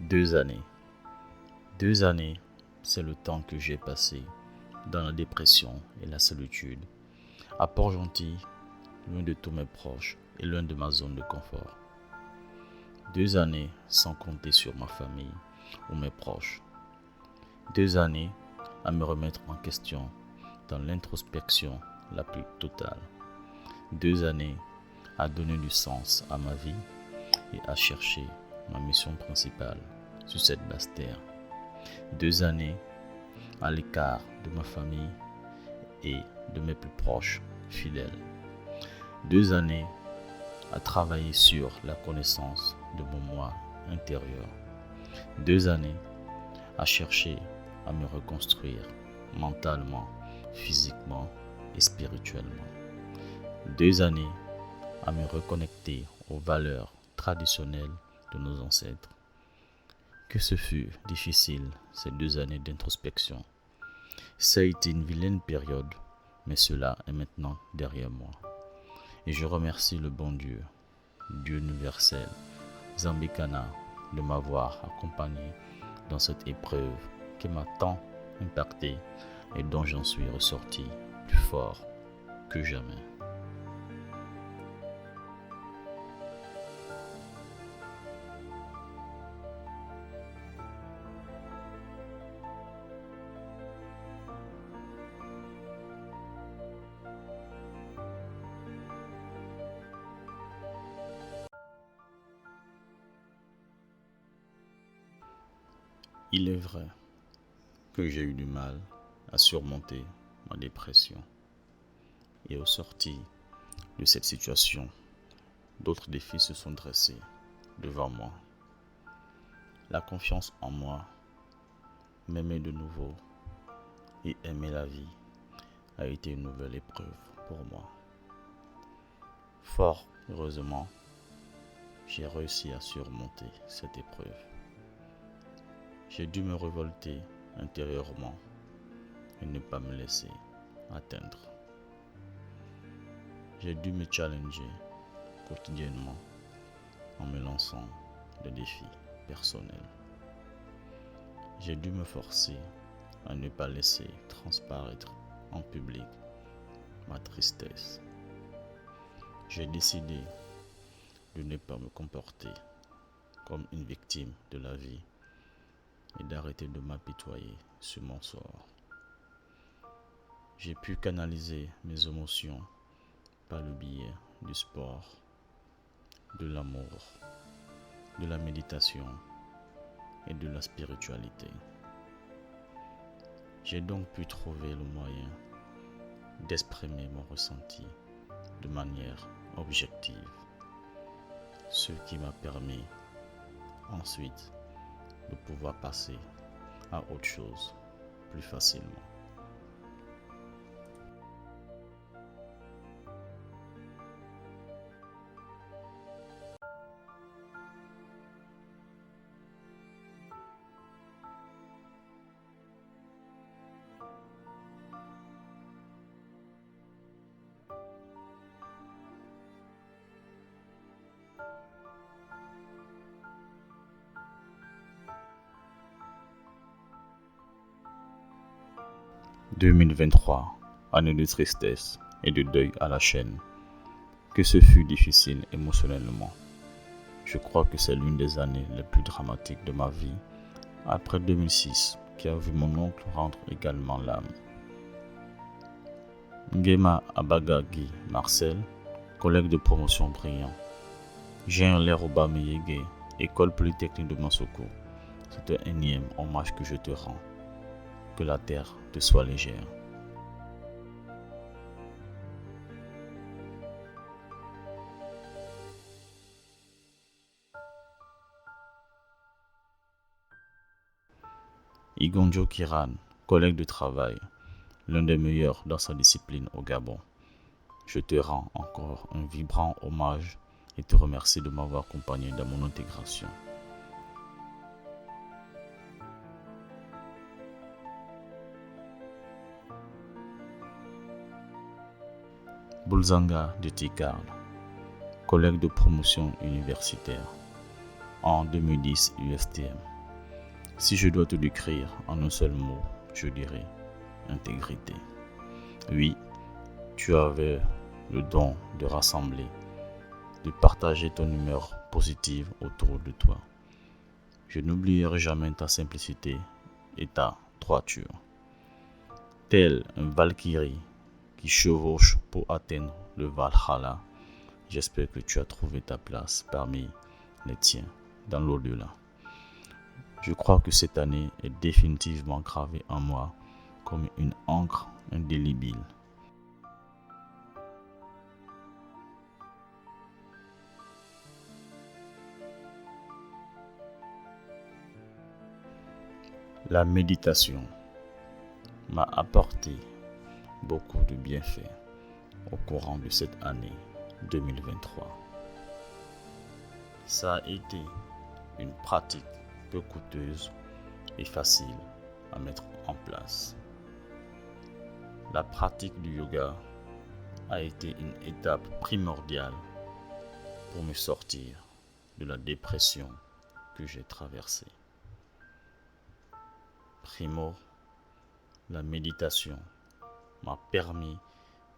Deux années. 2 années, c'est le temps que j'ai passé dans la dépression et la solitude, à Port-Gentil, loin de tous mes proches et loin de ma zone de confort. 2 années sans compter sur ma famille ou mes proches. 2 années à me remettre en question dans l'introspection la plus totale. 2 années à donner du sens à ma vie et à chercher ma mission principale sur cette basse terre. 2 années à l'écart de ma famille et de mes plus proches fidèles. 2 années à travailler sur la connaissance de mon moi intérieur. 2 années à chercher à me reconstruire mentalement, physiquement et spirituellement. 2 années à me reconnecter aux valeurs traditionnelles de nos ancêtres. Que ce fut difficile ces 2 années d'introspection. Ça a été une vilaine période, mais cela est maintenant derrière moi. Et je remercie le bon Dieu, Dieu universel, Zambikana, de m'avoir accompagné dans cette épreuve qui m'a tant impacté et dont j'en suis ressorti plus fort que jamais. Il est vrai que j'ai eu du mal à surmonter ma dépression. Et au sortir de cette situation, d'autres défis se sont dressés devant moi. La confiance en moi, m'aimer de nouveau et aimer la vie a été une nouvelle épreuve pour moi. Fort heureusement, j'ai réussi à surmonter cette épreuve. J'ai dû me révolter intérieurement et ne pas me laisser atteindre. J'ai dû me challenger quotidiennement en me lançant des défis personnels. J'ai dû me forcer à ne pas laisser transparaître en public ma tristesse. J'ai décidé de ne pas me comporter comme une victime de la vie et d'arrêter de m'apitoyer sur mon sort. J'ai pu canaliser mes émotions par le biais du sport, de l'amour, de la méditation et de la spiritualité. J'ai donc pu trouver le moyen d'exprimer mon ressenti de manière objective, ce qui m'a permis ensuite de pouvoir passer à autre chose plus facilement. « 2023, année de tristesse et de deuil à la chaîne. Que ce fut difficile émotionnellement. Je crois que c'est l'une des années les plus dramatiques de ma vie après 2006, qui a vu mon oncle rendre également l'âme. Nguema Abagagi Marcel, collègue de promotion brillant. Jean Lero Bameyege, École Polytechnique de Mansoko. C'est un énième hommage que je te rends. Que la terre te soit légère. Igonjo Kiran, collègue de travail, l'un des meilleurs dans sa discipline au Gabon. Je te rends encore un vibrant hommage et te remercie de m'avoir accompagné dans mon intégration. Bulzanga de Tikal, collègue de promotion universitaire, en 2010 UFTM. Si je dois te décrire en un seul mot, je dirais intégrité. Oui, tu avais le don de rassembler, de partager ton humeur positive autour de toi. Je n'oublierai jamais ta simplicité et ta droiture. Tel un Valkyrie qui chevauche pour atteindre le Valhalla, j'espère que tu as trouvé ta place parmi les tiens dans l'au-delà. Je crois que cette année est définitivement gravée en moi comme une encre indélébile. La méditation m'a apporté beaucoup de bienfaits au courant de cette année 2023. Ça a été une pratique peu coûteuse et facile à mettre en place. La pratique du yoga a été une étape primordiale pour me sortir de la dépression que j'ai traversée. Primo, la méditation m'a permis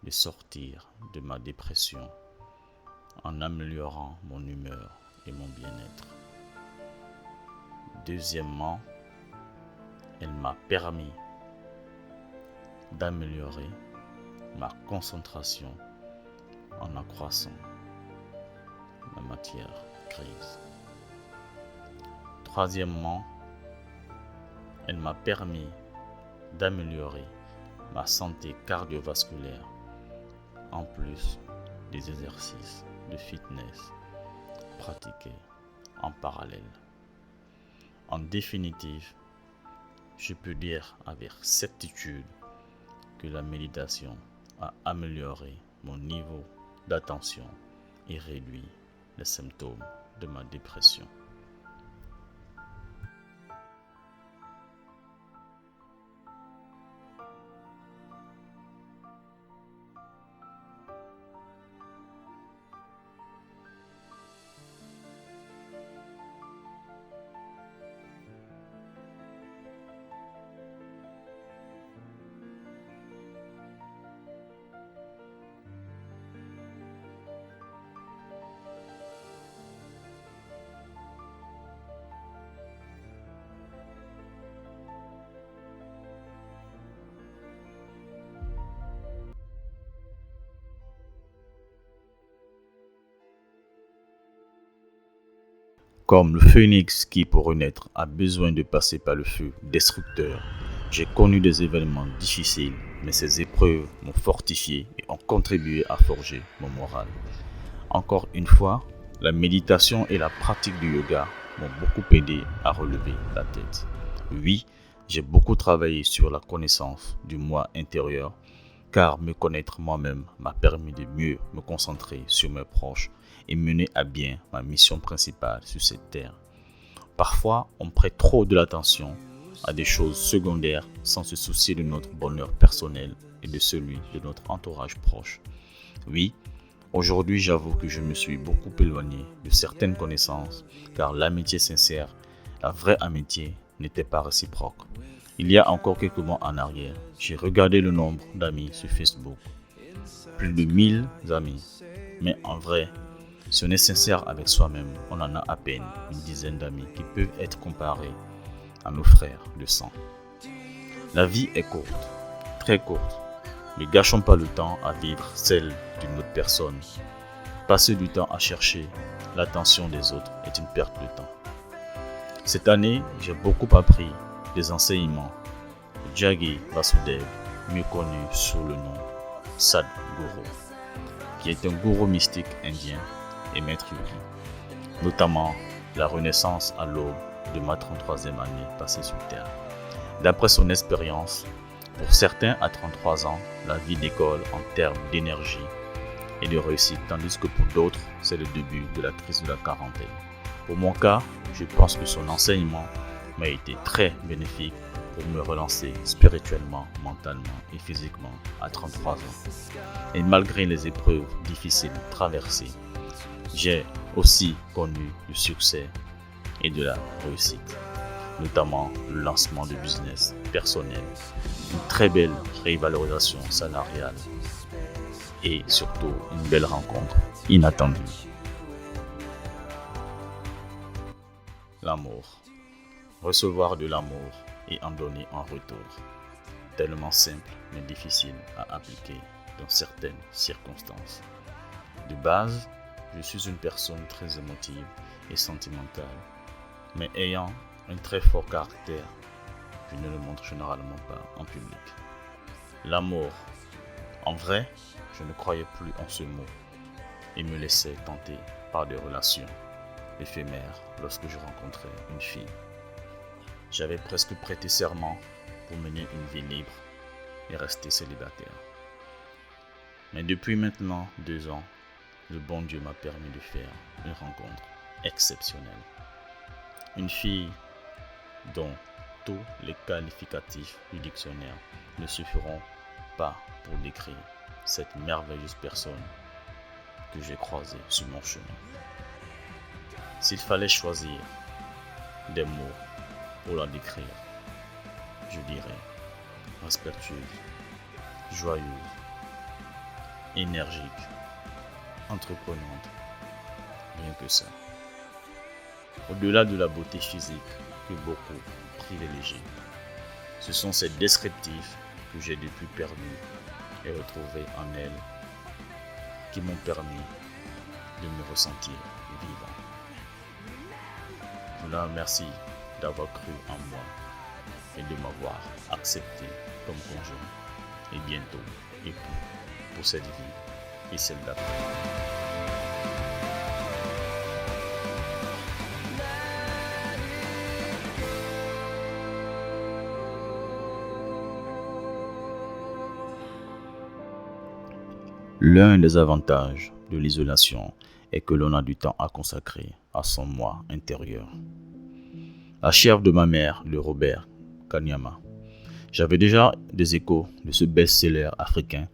de sortir de ma dépression en améliorant mon humeur et mon bien-être. Deuxièmement, elle m'a permis d'améliorer ma concentration en accroissant la matière grise. Troisièmement, elle m'a permis d'améliorer ma santé cardiovasculaire en plus des exercices de fitness pratiqués en parallèle. En définitive, je peux dire avec certitude que la méditation a amélioré mon niveau d'attention et réduit les symptômes de ma dépression. Comme le phénix qui, pour renaître, a besoin de passer par le feu destructeur, j'ai connu des événements difficiles, mais ces épreuves m'ont fortifié et ont contribué à forger mon moral. Encore une fois, la méditation et la pratique du yoga m'ont beaucoup aidé à relever la tête. Oui, j'ai beaucoup travaillé sur la connaissance du moi intérieur, car me connaître moi-même m'a permis de mieux me concentrer sur mes proches et mener à bien ma mission principale sur cette terre. Parfois, on prête trop de l'attention à des choses secondaires sans se soucier de notre bonheur personnel et de celui de notre entourage proche. Oui, aujourd'hui, j'avoue que je me suis beaucoup éloigné de certaines connaissances car l'amitié sincère, la vraie amitié, n'était pas réciproque. Il y a encore quelques mois en arrière, j'ai regardé le nombre d'amis sur Facebook. Plus de 1000 amis. Mais en vrai, si on est sincère avec soi-même, on en a à peine une dizaine d'amis qui peuvent être comparés à nos frères de sang. La vie est courte, très courte. Ne gâchons pas le temps à vivre celle d'une autre personne. Passer du temps à chercher l'attention des autres est une perte de temps. Cette année, j'ai beaucoup appris des enseignements de Jaggi Vasudev, mieux connu sous le nom Sadhguru, qui est un gourou mystique indien et maître yogi, notamment la renaissance à l'aube de ma 33e année passée sur Terre. D'après son expérience, pour certains à 33 ans, la vie décolle en termes d'énergie et de réussite, tandis que pour d'autres, c'est le début de la crise de la quarantaine. Pour mon cas, je pense que son enseignement m'a été très bénéfique pour me relancer spirituellement, mentalement et physiquement à 33 ans. Et malgré les épreuves difficiles traversées, j'ai aussi connu du succès et de la réussite, notamment le lancement de business personnel, une très belle révalorisation salariale et surtout une belle rencontre inattendue. L'amour. Recevoir de l'amour et en donner en retour. Tellement simple mais difficile à appliquer dans certaines circonstances. De base, je suis une personne très émotive et sentimentale, mais ayant un très fort caractère, je ne le montre généralement pas en public. L'amour. En vrai, je ne croyais plus en ce mot et me laissais tenter par des relations éphémères lorsque je rencontrais une fille. J'avais presque prêté serment pour mener une vie libre et rester célibataire. Mais depuis maintenant 2 ans, le bon Dieu m'a permis de faire une rencontre exceptionnelle. Une fille dont tous les qualificatifs du dictionnaire ne suffiront pas pour décrire cette merveilleuse personne que j'ai croisée sur mon chemin. S'il fallait choisir des mots pour la décrire, je dirais respectueuse, joyeuse, énergique, entreprenante, rien que ça. Au-delà de la beauté physique que beaucoup privilégient, ce sont ces descriptifs que j'ai depuis perdu et retrouvé en elle qui m'ont permis de me ressentir vivant. Je la remercie d'avoir cru en moi et de m'avoir accepté comme conjoint et bientôt époux pour cette vie et celle d'après. L'un des avantages de l'isolation est que l'on a du temps à consacrer à son moi intérieur. La chèvre de ma mère de Robert Kanyama. J'avais déjà des échos de ce best-seller africain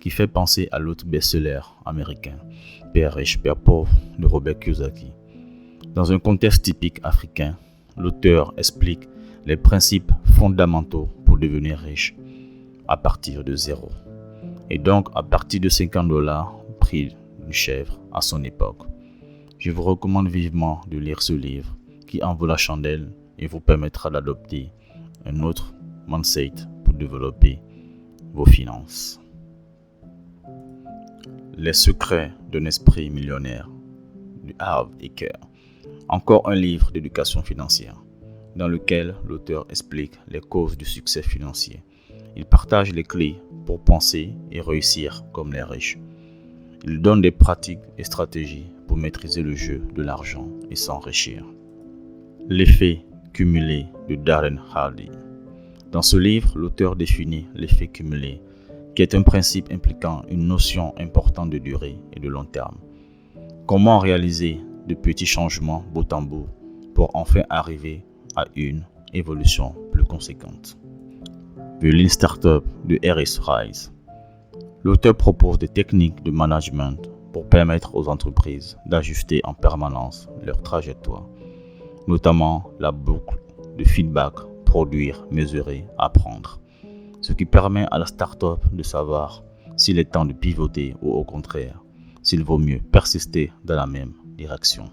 qui fait penser à l'autre best-seller américain, Père riche, Père pauvre de Robert Kiyosaki. Dans un contexte typique africain, l'auteur explique les principes fondamentaux pour devenir riche à partir de zéro. Et donc à partir de $50 prix d'une chèvre à son époque. Je vous recommande vivement de lire ce livre qui en vaut la chandelle et vous permettra d'adopter un autre mindset pour développer vos finances. Les secrets d'un esprit millionnaire de Harv Eker. Encore un livre d'éducation financière dans lequel l'auteur explique les causes du succès financier. Il partage les clés pour penser et réussir comme les riches. Il donne des pratiques et stratégies pour maîtriser le jeu de l'argent et s'enrichir. L'effet cumulé de Darren Hardy. Dans ce livre, l'auteur définit l'effet cumulé, qui est un principe impliquant une notion importante de durée et de long terme. Comment réaliser de petits changements bout en bout pour enfin arriver à une évolution plus conséquente. The Lean Startup de Harris Rise. L'auteur propose des techniques de management pour permettre aux entreprises d'ajuster en permanence leur trajectoire, notamment la boucle de feedback, produire, mesurer, apprendre, ce qui permet à la startup de savoir s'il est temps de pivoter ou au contraire, s'il vaut mieux persister dans la même direction.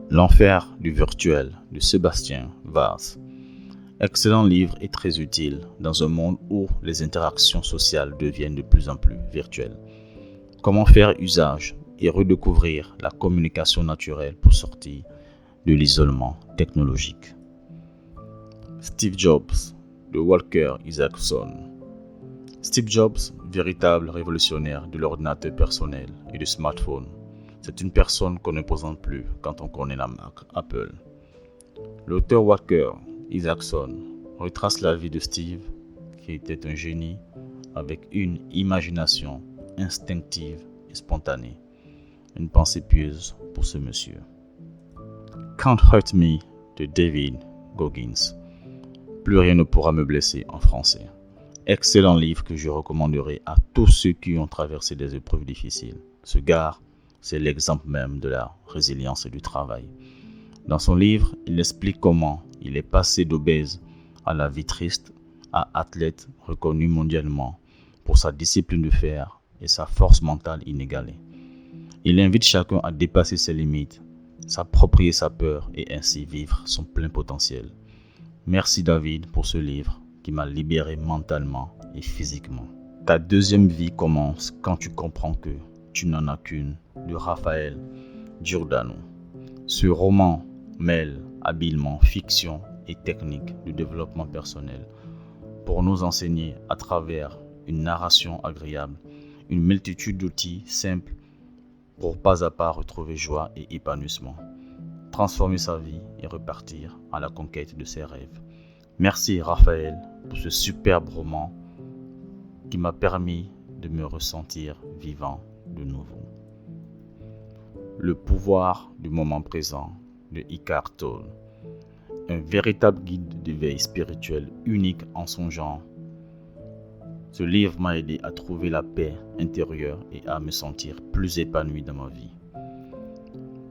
L'enfer du virtuel de Sébastien Vaz. Excellent livre et très utile dans un monde où les interactions sociales deviennent de plus en plus virtuelles. Comment faire usage et redécouvrir la communication naturelle pour sortir de l'isolement technologique. Steve Jobs de Walker Isaacson. Steve Jobs, véritable révolutionnaire de l'ordinateur personnel et du smartphone, c'est une personne qu'on ne présente plus quand on connaît la marque Apple. L'auteur Walker Isaacson retrace la vie de Steve, qui était un génie avec une imagination instinctive et spontanée. Une pensée pieuse pour ce monsieur. Can't Hurt Me de David Goggins. Plus rien ne pourra me blesser en français. Excellent livre que je recommanderai à tous ceux qui ont traversé des épreuves difficiles. Ce gars, c'est l'exemple même de la résilience et du travail. Dans son livre, il explique comment il est passé d'obèse à la vie triste à athlète reconnu mondialement pour sa discipline de fer et sa force mentale inégalée. Il invite chacun à dépasser ses limites, s'approprier sa peur et ainsi vivre son plein potentiel. Merci David pour ce livre qui m'a libéré mentalement et physiquement. Ta deuxième vie commence quand tu comprends que tu n'en as qu'une de Raphaël Giordano. Ce roman mêle habilement fiction et technique de développement personnel pour nous enseigner à travers une narration agréable, une multitude d'outils simples pour pas à pas retrouver joie et épanouissement, transformer sa vie et repartir à la conquête de ses rêves. Merci Raphaël pour ce superbe roman qui m'a permis de me ressentir vivant de nouveau. Le pouvoir du moment présent de Eckhart Tolle, un véritable guide d'éveil spirituel unique en son genre. Ce livre m'a aidé à trouver la paix intérieure et à me sentir plus épanoui dans ma vie.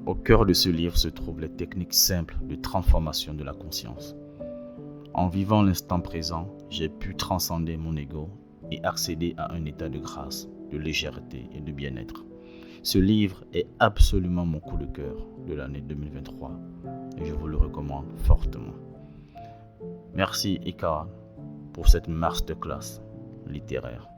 Au cœur de ce livre se trouvent les techniques simples de transformation de la conscience. En vivant l'instant présent, j'ai pu transcender mon ego et accéder à un état de grâce, de légèreté et de bien-être. Ce livre est absolument mon coup de cœur de l'année 2023 et je vous le recommande fortement. Merci Eckhart pour cette masterclass littéraire.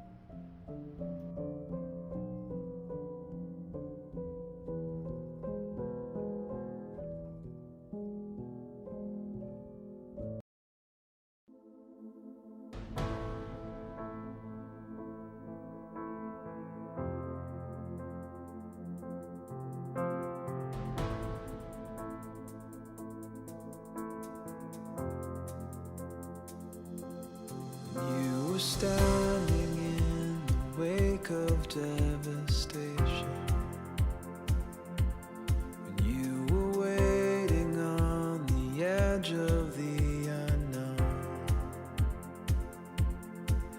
Standing in the wake of devastation, when you were waiting on the edge of the unknown,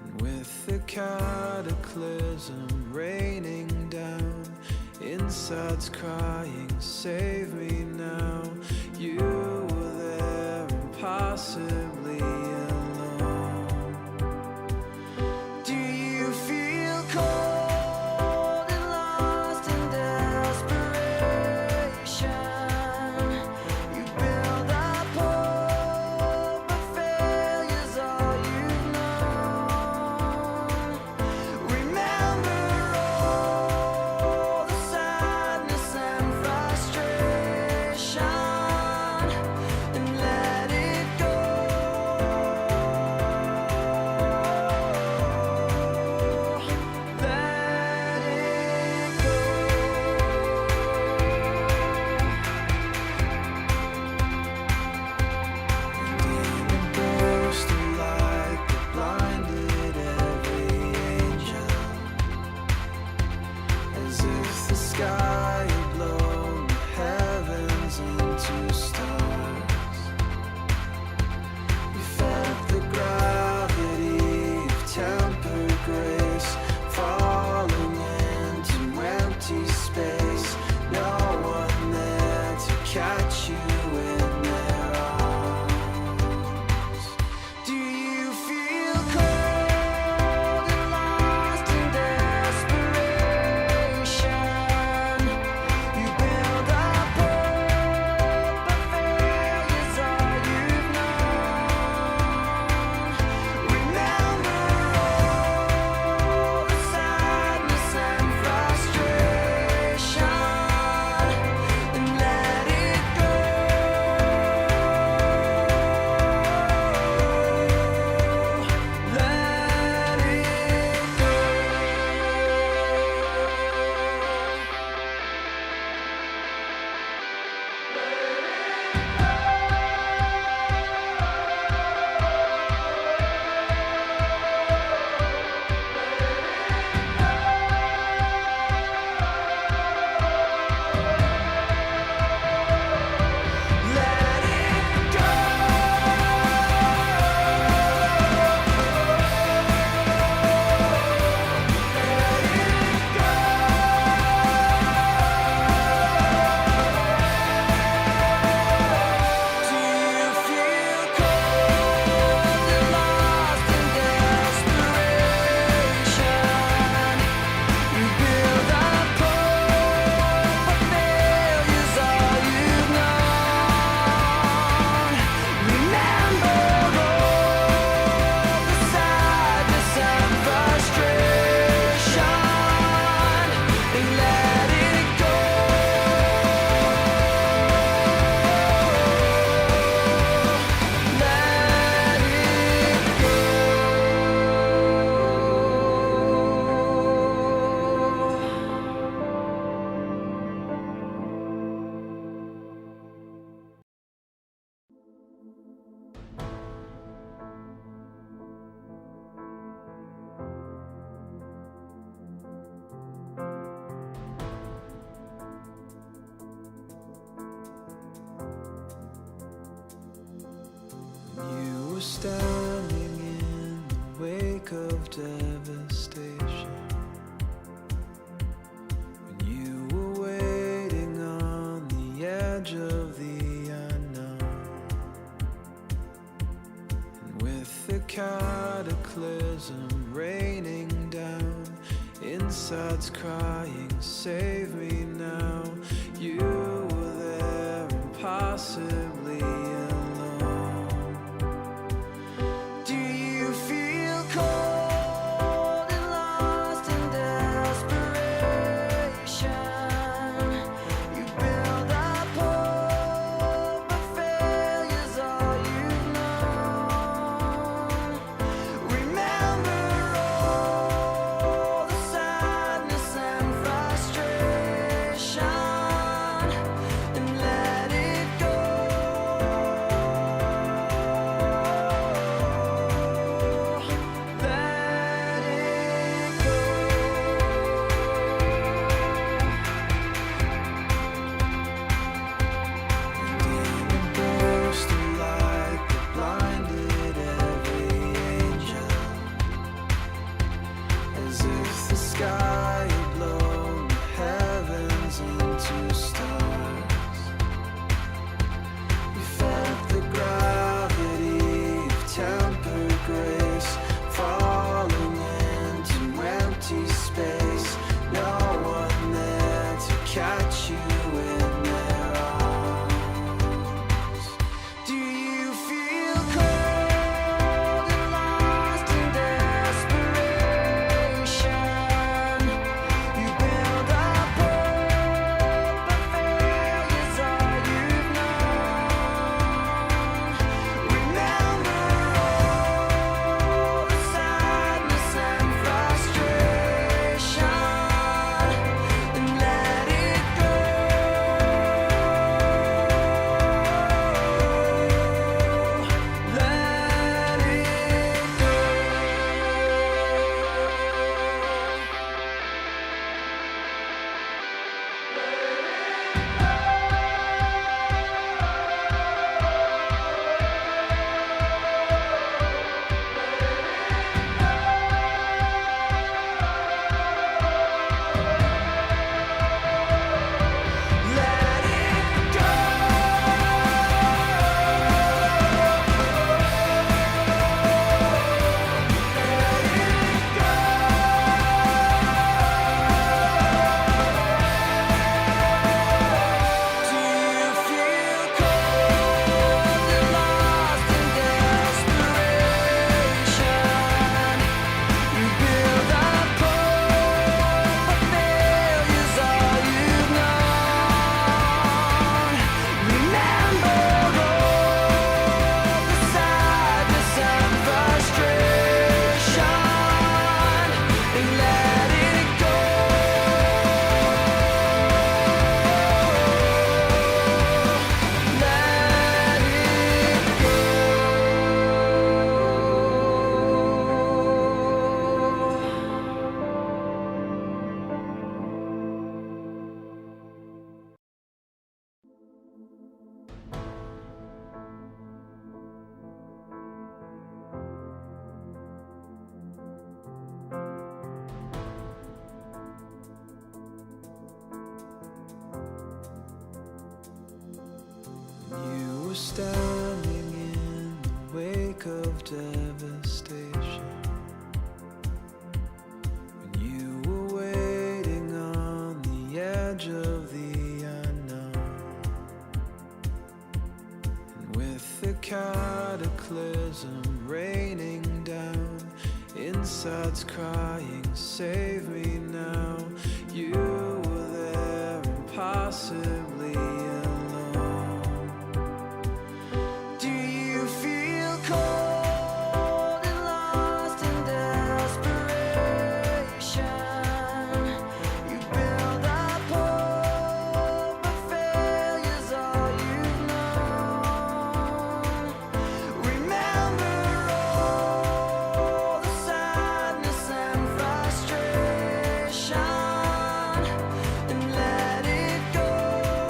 and with the cataclysm raining down, insides crying, save me now. You were there impossibly frustration. You were standing in the wake of devastation, when you were waiting on the edge of the unknown, and with the cataclysm raining down, inside's crying, save me now. You were there, impossibly alone. Do you feel cold and lost in desperation? You build up hope, but failure's all you've known. Remember all the sadness and frustration, and let it go. Let it go. And in a burst of light that blinded every angel, as if the sky had blown the heavens into stars. You felt the gravity of tempered grace falling into empty space. No one there to catch you in their arms. Do you feel cold and lost in desperation? You build up hope, but failure's all you've known. Remember all the sadness and frustration, and let it go. Let it go. Do you feel cold and lost in desperation? You build up hope, but failure's all you've known. Remember all the sadness and frustration, and let it go. Let it You were standing in the wake of devastation, when you were waiting on the edge of the unknown, and with the cataclysm raining down, inside's crying, save me now. You were there, impossibly alone. Do you feel cold and lost in desperation? You build up hope, but failure's all you've known. Remember all the sadness and frustration, and let it go.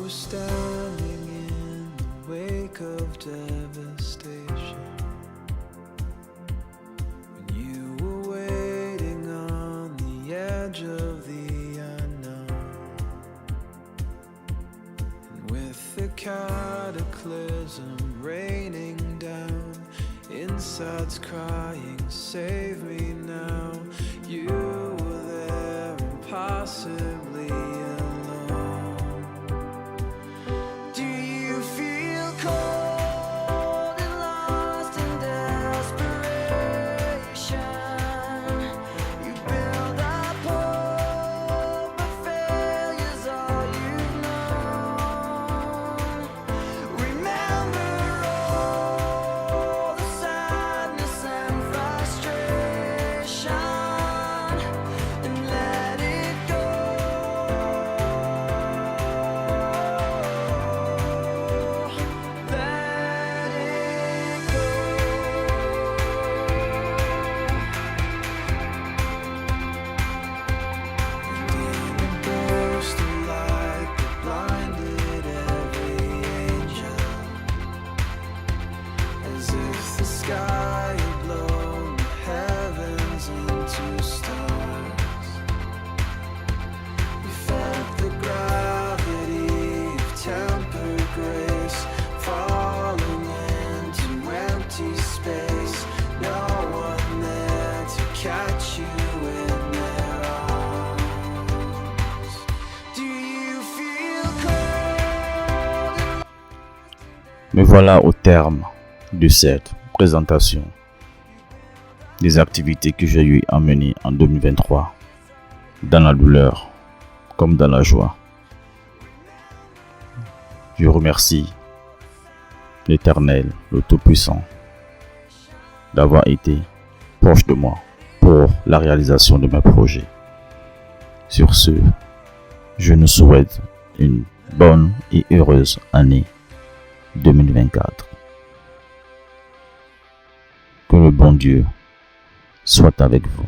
were standing in the wake of devastation, when you were waiting on the edge of the unknown, and with the cataclysm raining down, inside's crying, save me now. You were there, impossibly alone. Do you feel cold and lost in desperation? You build up hope, but failure's all you've known. Remember all the sadness and frustration, and let it go. Let it go. And in a burst of light that blinded every angel, as if the sky had blown the heavens into stars. You felt the gravity of tempered grace falling into empty space. No one there to catch you in their arms. Do you feel cold? Me voilà au terme de cette présentation des activités que j'ai eu à mener en 2023, dans la douleur comme dans la joie. Je remercie l'Éternel, le Tout-Puissant, d'avoir été proche de moi pour la réalisation de mes projets. Sur ce, je nous souhaite une bonne et heureuse année 2024. Que le bon Dieu soit avec vous.